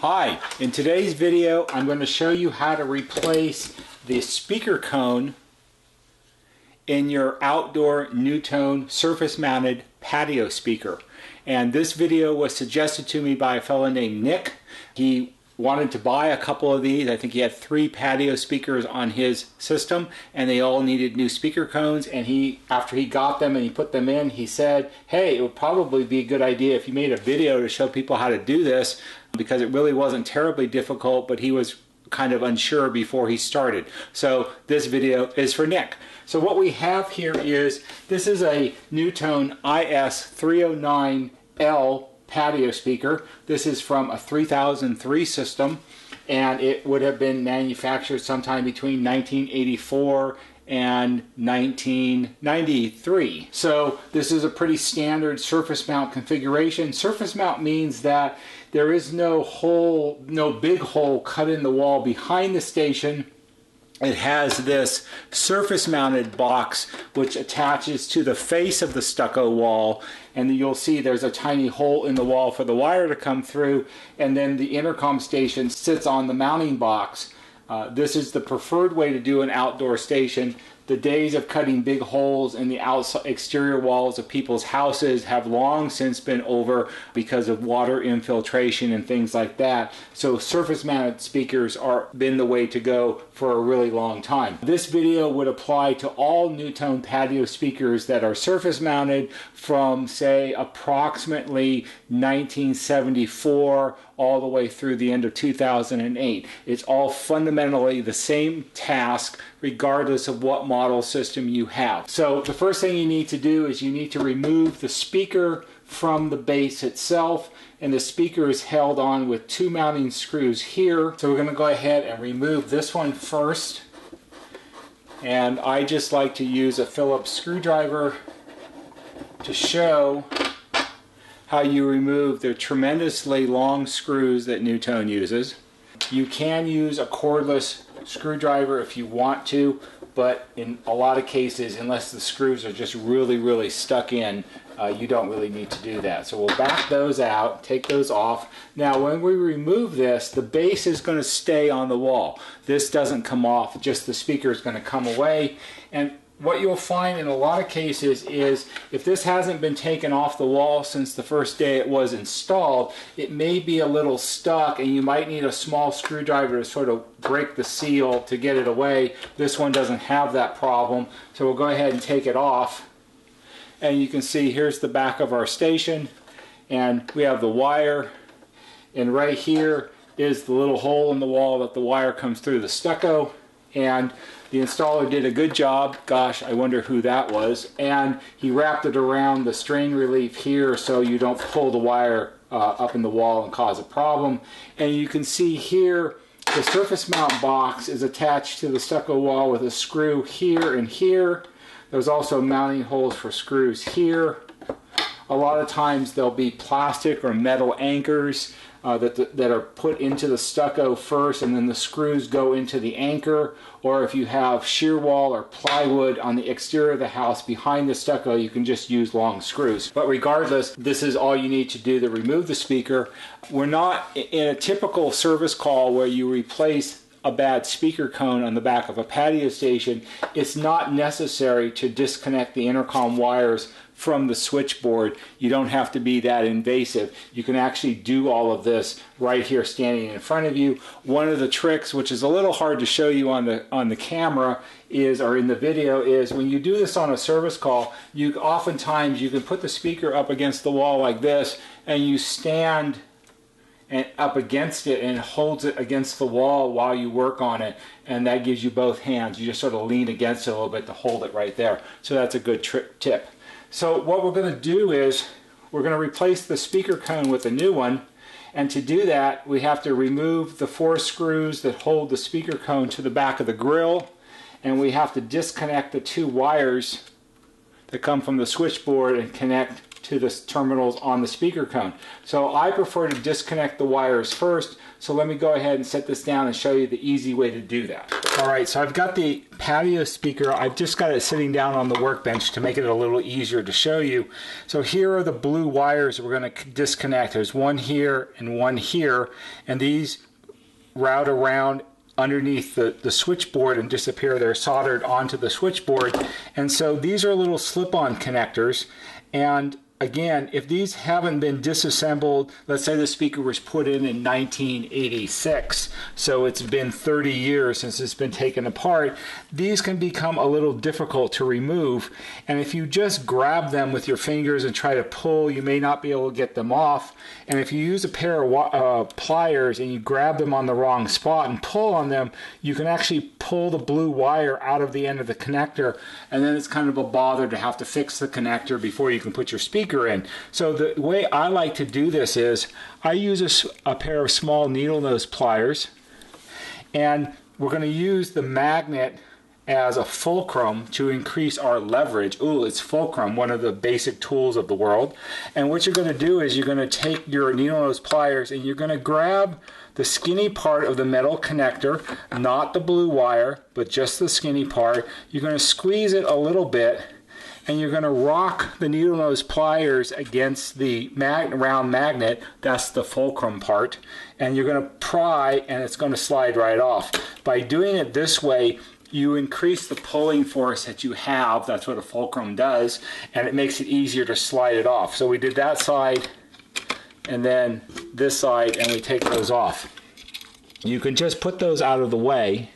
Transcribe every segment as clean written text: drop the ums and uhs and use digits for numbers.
Hi, in today's video I'm going to show you how to replace the speaker cone in your outdoor NuTone surface mounted patio speaker. And this video was suggested to me by a fellow named Nick. He wanted to buy a couple of these. I think he had 3 patio speakers on his system and they all needed new speaker cones, and after he got them and he put them in, he said, hey, it would probably be a good idea if you made a video to show people how to do this, because it really wasn't terribly difficult, but he was kind of unsure before he started. So this video is for Nick. So what we have here is, this is a NuTone IS339 patio speaker. This is from a 3003 system, and it would have been manufactured sometime between 1984 and 1993. So this is a pretty standard surface mount configuration. Surface mount means that there is no hole, no big hole cut in the wall behind the station. It has this surface mounted box which attaches to the face of the stucco wall, and you'll see there's a tiny hole in the wall for the wire to come through, and then the intercom station sits on the mounting box. This is the preferred way to do an outdoor station. The days of cutting big holes in the outside exterior walls of people's houses have long since been over because of water infiltration and things like that. So surface mounted speakers are been the way to go for a really long time. This video would apply to all NuTone patio speakers that are surface mounted from, say, approximately 1974 all the way through the end of 2008. It's all fundamentally the same task regardless of what model system you have. So the first thing you need to do is you need to remove the speaker from the base itself, and the speaker is held on with 2 mounting screws here. So we're going to go ahead and remove this one first, and I just like to use a Phillips screwdriver to show how you remove the tremendously long screws that NuTone uses. You can use a cordless screwdriver if you want to, but in a lot of cases, unless the screws are just really stuck in, you don't really need to do that. So we'll back those out, take those off. Now when we remove this, the base is going to stay on the wall. This doesn't come off, just the speaker is going to come away. And what you'll find in a lot of cases is, if this hasn't been taken off the wall since the first day it was installed, it may be a little stuck and you might need a small screwdriver to sort of break the seal to get it away. This one doesn't have that problem, so we'll go ahead and take it off. And you can see here's the back of our station, and we have the wire, and right here is the little hole in the wall that the wire comes through the stucco. And the installer did a good job. Gosh, I wonder who that was. And he wrapped it around the strain relief here so you don't pull the wire up in the wall and cause a problem. And you can see here the surface mount box is attached to the stucco wall with a screw here and here. There's also mounting holes for screws here. A lot of times there'll be plastic or metal anchors that are put into the stucco first, and then the screws go into the anchor. Or if you have shear wall or plywood on the exterior of the house behind the stucco, you can just use long screws. But regardless, this is all you need to do to remove the speaker. We're not in a typical service call where you replace a bad speaker cone on the back of a patio station. It's not necessary to disconnect the intercom wires from the switchboard. You don't have to be that invasive. You can actually do all of this right here standing in front of you. One of the tricks, which is a little hard to show you on the camera or in the video, is when you do this on a service call, oftentimes you can put the speaker up against the wall like this, and you stand up against it and holds it against the wall while you work on it, and that gives you both hands. You just sort of lean against it a little bit to hold it right there. So that's a good tip. So what we're going to do is we're going to replace the speaker cone with a new one, and to do that we have to remove the 4 screws that hold the speaker cone to the back of the grille, and we have to disconnect the 2 wires that come from the switchboard and connect to the terminals on the speaker cone. So I prefer to disconnect the wires first. So let me go ahead and set this down and show you the easy way to do that. All right, so I've got the patio speaker. I've just got it sitting down on the workbench to make it a little easier to show you. So here are the blue wires we're going to disconnect. There's one here and one here, and these route around underneath the switchboard and disappear. They're soldered onto the switchboard. And so these are little slip-on connectors. And again, if these haven't been disassembled, let's say the speaker was put in 1986, so it's been 30 years since it's been taken apart, these can become a little difficult to remove. And if you just grab them with your fingers and try to pull, you may not be able to get them off. And if you use a pair of pliers and you grab them on the wrong spot and pull on them, you can actually pull the blue wire out of the end of the connector, and then it's kind of a bother to have to fix the connector before you can put your speaker in. So the way I like to do this is I use a pair of small needle nose pliers, and we're going to use the magnet as a fulcrum to increase our leverage. Ooh, it's fulcrum, one of the basic tools of the world. And what you're going to do is you're going to take your needle nose pliers and you're going to grab the skinny part of the metal connector, not the blue wire, but just the skinny part. You're going to squeeze it a little bit, and you're going to rock the needle nose pliers against the round magnet. That's the fulcrum part. And you're going to pry, and it's going to slide right off. By doing it this way, you increase the pulling force that you have. That's what a fulcrum does, and it makes it easier to slide it off. So we did that side and then this side, and we take those off. You can just put those out of the way.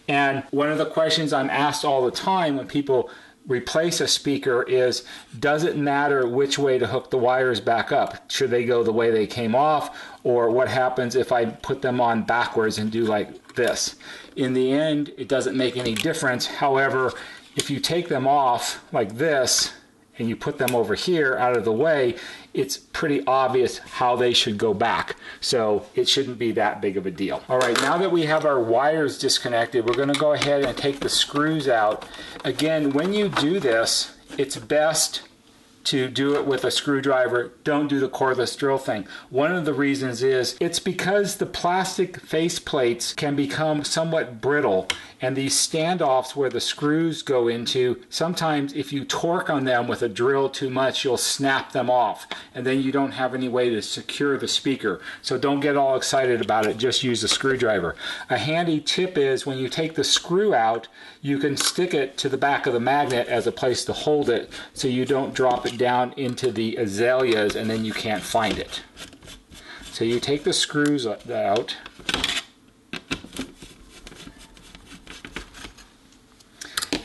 And one of the questions I'm asked all the time when people replace a speaker is, does it matter which way to hook the wires back up? Should they go the way they came off, or what happens if I put them on backwards and do like this? In the end, it doesn't make any difference. However, if you take them off like this and you put them over here out of the way, it's pretty obvious how they should go back. So it shouldn't be that big of a deal. All right, now that we have our wires disconnected, we're going to go ahead and take the screws out. Again, when you do this, it's best to do it with a screwdriver. Don't do the cordless drill thing. One of the reasons is it's because the plastic face plates can become somewhat brittle, and these standoffs where the screws go into, sometimes if you torque on them with a drill too much, you'll snap them off, and then you don't have any way to secure the speaker. So don't get all excited about it, just use a screwdriver. A handy tip is when you take the screw out, you can stick it to the back of the magnet as a place to hold it, so you don't drop it down into the azaleas and then you can't find it. So you take the screws out,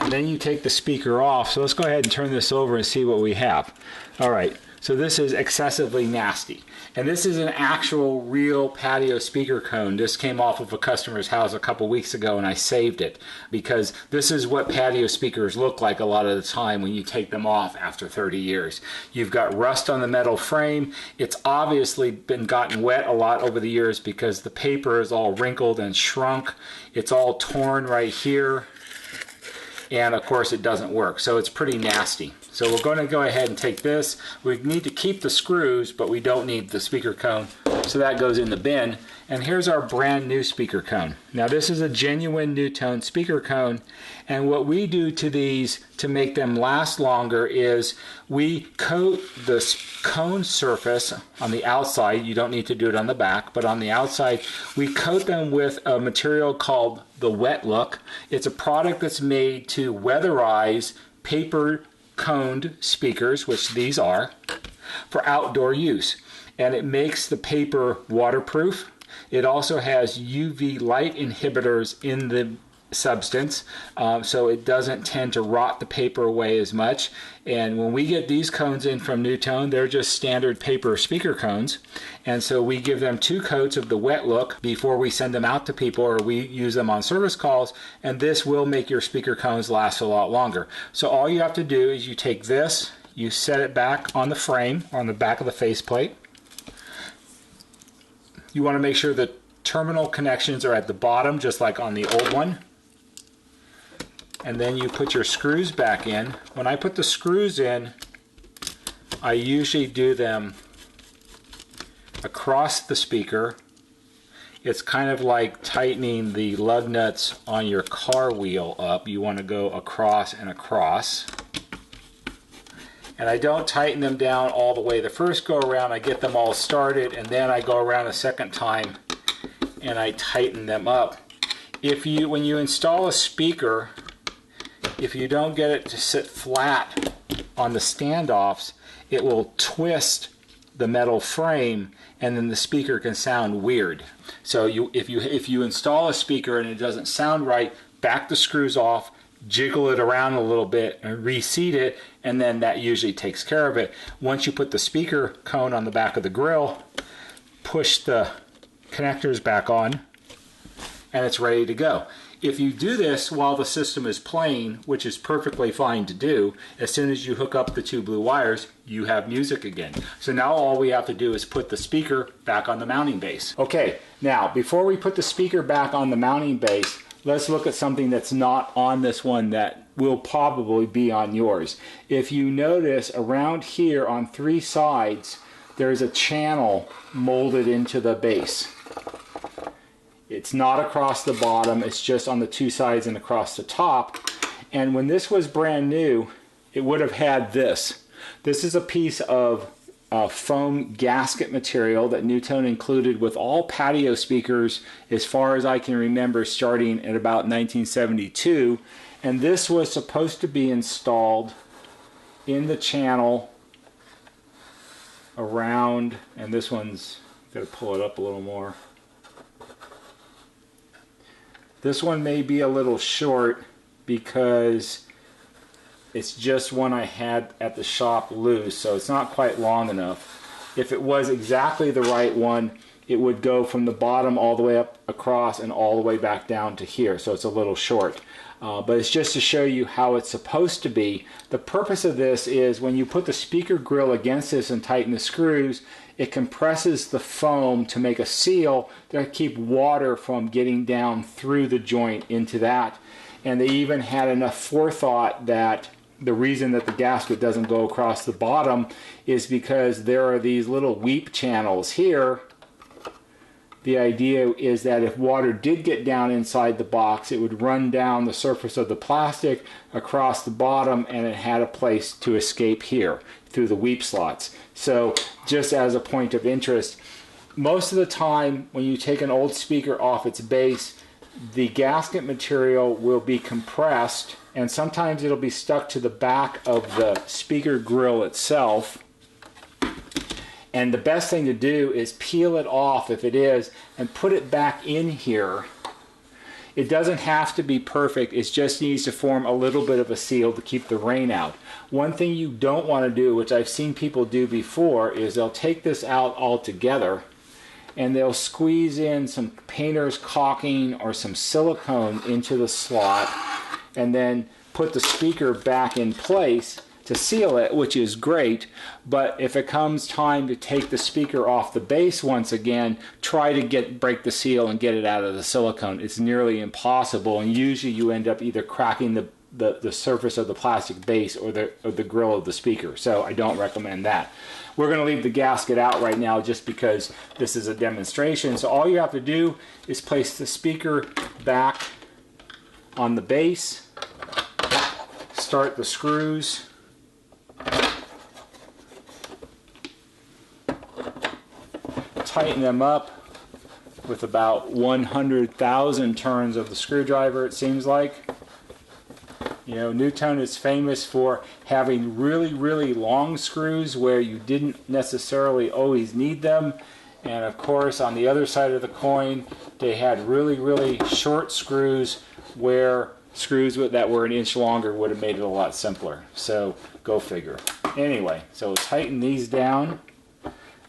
and then you take the speaker off. So let's go ahead and turn this over and see what we have. All right, so this is excessively nasty. And this is an actual real patio speaker cone. This came off of a customer's house a couple weeks ago, and I saved it because this is what patio speakers look like a lot of the time when you take them off after 30 years. You've got rust on the metal frame. It's obviously been gotten wet a lot over the years because the paper is all wrinkled and shrunk. It's all torn right here. And of course it doesn't work, so it's pretty nasty. So we're going to go ahead and take this. We need to keep the screws, but we don't need the speaker cone, so that goes in the bin. And here's our brand new speaker cone. Now this is a genuine NuTone speaker cone, and what we do to these to make them last longer is we coat the cone surface on the outside. You don't need to do it on the back, but on the outside we coat them with a material called the wet look. It's a product that's made to weatherize paper coned speakers, which these are, for outdoor use. And it makes the paper waterproof. It also has UV light inhibitors in the substance, so it doesn't tend to rot the paper away as much. And when we get these cones in from NuTone, they're just standard paper speaker cones, and so we give them 2 coats of the wet look before we send them out to people, or we use them on service calls, and this will make your speaker cones last a lot longer. So all you have to do is you take this, you set it back on the frame, on the back of the faceplate. You want to make sure the terminal connections are at the bottom, just like on the old one. And then you put your screws back in. When I put the screws in, I usually do them across the speaker. It's kind of like tightening the lug nuts on your car wheel up. You want to go across and across. And I don't tighten them down all the way the first go around. I get them all started, and then I go around a second time and I tighten them up. When you install a speaker, if you don't get it to sit flat on the standoffs, it will twist the metal frame, and then the speaker can sound weird. So if you install a speaker and it doesn't sound right, back the screws off, jiggle it around a little bit and reseat it, and then that usually takes care of it. Once you put the speaker cone on the back of the grill, push the connectors back on, and it's ready to go. If you do this while the system is playing, which is perfectly fine to do, as soon as you hook up the two blue wires, you have music again. So now all we have to do is put the speaker back on the mounting base. Okay, now before we put the speaker back on the mounting base, let's look at something that's not on this one that will probably be on yours. If you notice around here on three sides, there's a channel molded into the base. It's not across the bottom, it's just on the two sides and across the top. And when this was brand new, it would have had this. This is a piece of foam gasket material that NuTone included with all patio speakers as far as I can remember, starting at about 1972. And this was supposed to be installed in the channel around, and this one's, got to pull it up a little more. This one may be a little short because it's just one I had at the shop loose, so it's not quite long enough. If it was exactly the right one, it would go from the bottom all the way up across and all the way back down to here, so it's a little short. But it's just to show you how it's supposed to be. The purpose of this is when you put the speaker grill against this and tighten the screws, it compresses the foam to make a seal to keep water from getting down through the joint into that. And they even had enough forethought that the reason that the gasket doesn't go across the bottom is because there are these little weep channels here. The idea is that if water did get down inside the box, it would run down the surface of the plastic across the bottom, and it had a place to escape here through the weep slots. So just as a point of interest, most of the time when you take an old speaker off its base, the gasket material will be compressed, and sometimes it'll be stuck to the back of the speaker grill itself. And the best thing to do is peel it off if it is and put it back in here. It doesn't have to be perfect, it just needs to form a little bit of a seal to keep the rain out. One thing you don't want to do, which I've seen people do before, is they'll take this out altogether and they'll squeeze in some painter's caulking or some silicone into the slot and then put the speaker back in place to seal it, which is great. But if it comes time to take the speaker off the base once again, try to break the seal and get it out of the silicone. It's nearly impossible, and usually you end up either cracking the surface of the plastic base or the grill of the speaker. So I don't recommend that. We're going to leave the gasket out right now just because this is a demonstration. So all you have to do is place the speaker back on the base, start the screws, tighten them up with about 100,000 turns of the screwdriver, it seems like. You know, NuTone is famous for having really, really long screws where you didn't necessarily always need them. And of course, on the other side of the coin, they had really, really short screws where screws that were an inch longer would have made it a lot simpler. So, go figure. Anyway, so tighten these down.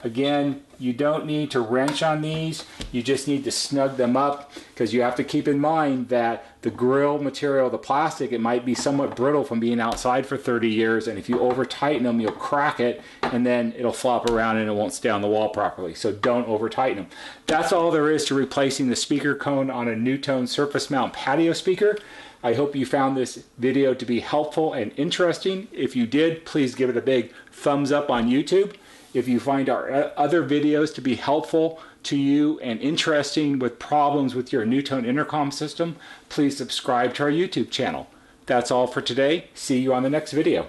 Again, You don't need to wrench on these. You just need to snug them up, because you have to keep in mind that the grill material, the plastic, it might be somewhat brittle from being outside for 30 years, and if you over tighten them, you'll crack it, and then it'll flop around and it won't stay on the wall properly. So don't over tighten them. That's all there is to replacing the speaker cone on a NuTone surface mount patio speaker. I hope you found this video to be helpful and interesting. If you did, please give it a big thumbs up on YouTube. If you find our other videos to be helpful to you and interesting with problems with your NuTone intercom system, please subscribe to our YouTube channel. That's all for today. See you on the next video.